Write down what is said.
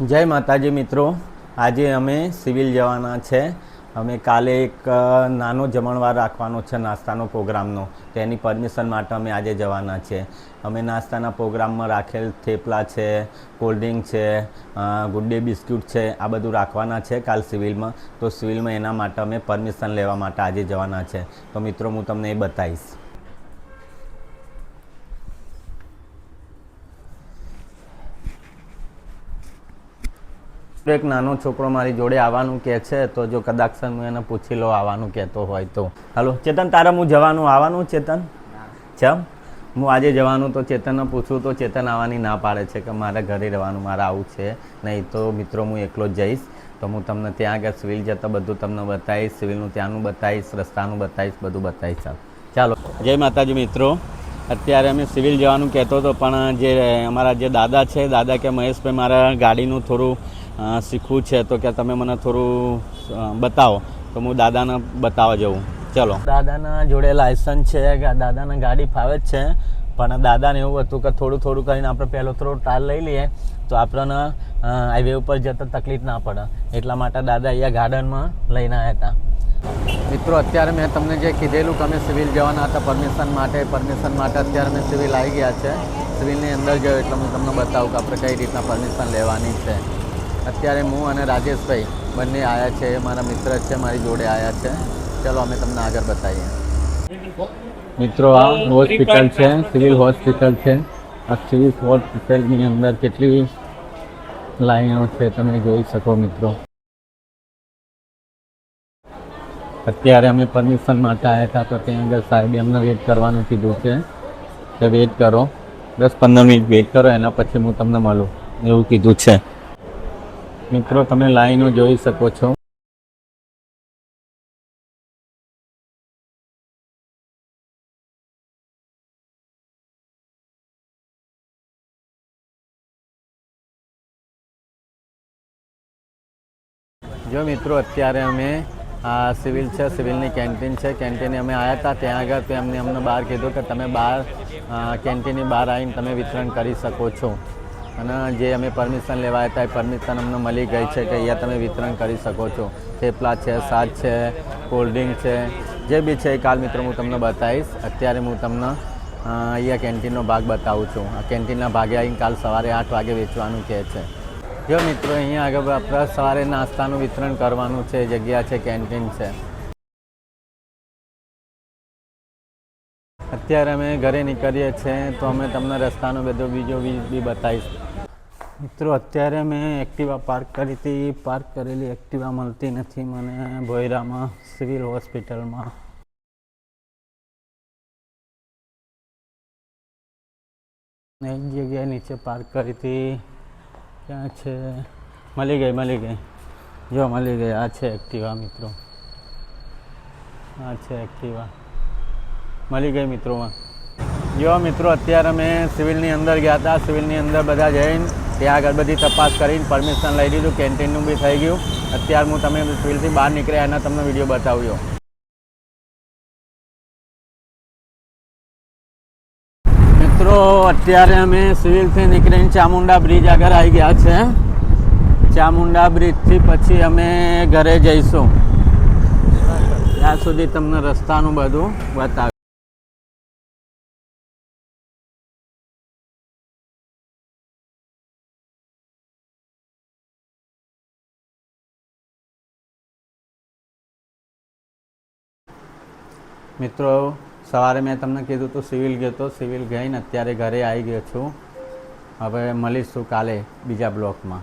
જય માતાજી મિત્રો, આજે અમે સિવિલ જવાના છે. અમે કાલે એક નાનો જમણવાર રાખવાનો છે નાસ્તાનો પ્રોગ્રામનો, તેની પરમિશન માટે અમે આજે જવાના છે. અમે નાસ્તાના પ્રોગ્રામમાં રાખેલ થેપલા છે, કોલ્ડ્રિંક છે, ગુડ ડે બિસ્કુટ છે, આ બધું રાખવાના છે કાલ સિવિલમાં. તો સિવિલમાં એના માટે અમે પરમિશન લેવા માટે આજે જવાના છે. તો મિત્રો હું તમને એ બતાવીશ. એક નાનો છોકરો મારી જોડે આવવાનું કહે છે, તો જો કદાચ હું એને પૂછી લો આવવાનું કહેતો હોય તો. હાલો ચેતન, તારે હું જવાનું આવવાનું ચેતન? ચમ હું આજે જવાનું, તો ચેતનને પૂછું તો ચેતન આવવાની ના પાડે છે કે મારે ઘરે રહેવાનું, મારે આવું છે નહીં. તો મિત્રો હું એકલો જ જઈશ. તો હું તમને ત્યાં આગળ સિવિલ જતાં બધું તમને બતાવીશ, સિવિલનું ત્યાંનું બતાવીશ, રસ્તાનું બતાવીશ, બધું બતાવીશ. ચાલો, જય માતાજી મિત્રો. અત્યારે અમે સિવિલ જવાનું કહેતો હતો, પણ જે અમારા જે દાદા છે, દાદા કે મહેશભાઈ મારા ગાડીનું થોડું શીખવું છે, તો કે તમે મને થોડું બતાવો. તો હું દાદાને બતાવવા જઉં. ચલો, દાદાના જોડે લાયસન્સ છે, દાદાને ગાડી ફાવે જ છે, પણ દાદાને એવું હતું કે થોડું થોડું કરીને આપણે પહેલો થોડો ટ્રાયલ લઈ લઈએ તો આપણને હાઈવે ઉપર જતાં તકલીફ ના પડે. એટલા માટે દાદા અહીંયા ગાર્ડનમાં લઈને આવ્યા હતા. મિત્રો, અત્યારે મેં તમને જે કીધેલું કે અમે સિવિલ જવાના હતા પરમિશન માટે અત્યારે મેં સિવિલ આવી ગયા છે. સિવિલની અંદર ગયો એટલે હું તમને બતાવું કે આપણે કઈ રીતના પરમિશન લેવાની છે. અત્યારે હું અને રાજેશભાઈ બંને આવ્યા છે, મારા મિત્ર છે, મારી જોડે આવ્યા છે. ચલો અમે તમને આગળ બતાવીએ. મિત્રો, આ હોસ્પિટલ છે, સિવિલ હોસ્પિટલ છે. આ સિવિલ હોસ્પિટલની અંદર કેટલી લાઈનો છે તમે જોઈ શકો મિત્રો. અત્યારે અમે પરમિશન માટે આવ્યા હતા, તો ત્યાં આગળ સાહેબે અમને વેઇટ કરવાનું કીધું છે કે વેઇટ કરો, 10-15 મિનિટ વેઇટ કરો, એના પછી હું તમને મળું એવું કીધું છે. મિત્રો, તમે લાઈનો જોઈ શકો છો. જો મિત્રો, અત્યારે અમે આ સિવિલ છે, સિવિલની કેન્ટીન છે, કેન્ટીને અમે આવ્યા હતા. ત્યાં આગળ તો અમને બહાર કીધું કે તમે બહાર કેન્ટીનની બહાર આવીને તમે વિતરણ કરી શકો છો. અને જે અમે પરમિશન લેવા હતા એ પરમિશન અમને મળી ગઈ છે કે અહીંયા તમે વિતરણ કરી શકો છો. થેપલા છે, સાજ છે, કોલ્ડ્રિંક છે, જે બી છે એ કાલ મિત્રો હું તમને બતાવીશ. અત્યારે હું તમને અહીંયા કેન્ટીનનો ભાગ બતાવું છું. આ કેન્ટીનના ભાગે આવીને કાલ સવારે 8 વાગે વેચવાનું કહે છે. જો મિત્રો, અહીંયા આગળ આપણે સવારે નાસ્તાનું વિતરણ કરવાનું છે, જગ્યા છે, કેન્ટીન છે. અત્યારે અમે ઘરે નીકળીએ છીએ, તો અમે તમને રસ્તાનો બધો બીજો બી બતાવીશ. મિત્રો, અત્યારે મેં એક્ટિવા પાર્ક કરી હતી. પાર્ક કરેલી એક્ટિવા મળતી નથી મને ભોયરામાં સિવિલ હોસ્પિટલમાં. એક જગ્યાએ નીચે પાર્ક કરી હતી. ક્યાં છે? મળી ગઈ. જો મળી ગઈ. આ છે એક્ટિવા મિત્રો, આ છે એક્ટિવા, મળી ગઈ મિત્રોમાં. જો મિત્રો, અત્યારે અમે સિવિલની અંદર ગયા હતા. સિવિલની અંદર બધા જઈને ત્યાં આગળ બધી તપાસ કરીને પરમિશન લઈ લીધું, કેન્ટીનનું બી થઈ ગયું. અત્યારે હું તમે સિવિલથી બહાર નીકળ્યા એના તમને વિડીયો બતાવ્યો. મિત્રો, અત્યારે અમે સિવિલથી નીકળીને ચામુંડા બ્રિજ આગળ આવી ગયા છે. ચામુંડા બ્રિજથી પછી અમે ઘરે જઈશું. ત્યાં સુધી તમને રસ્તાનું બધું બતાવ્યું. મિત્રો, સવારે મેં તમને કીધું તો સિવિલ ગયો તો, સિવિલ ગઈને અત્યારે ઘરે આવી ગયો છું. હવે મળીશું કાલે બીજા બ્લોકમાં.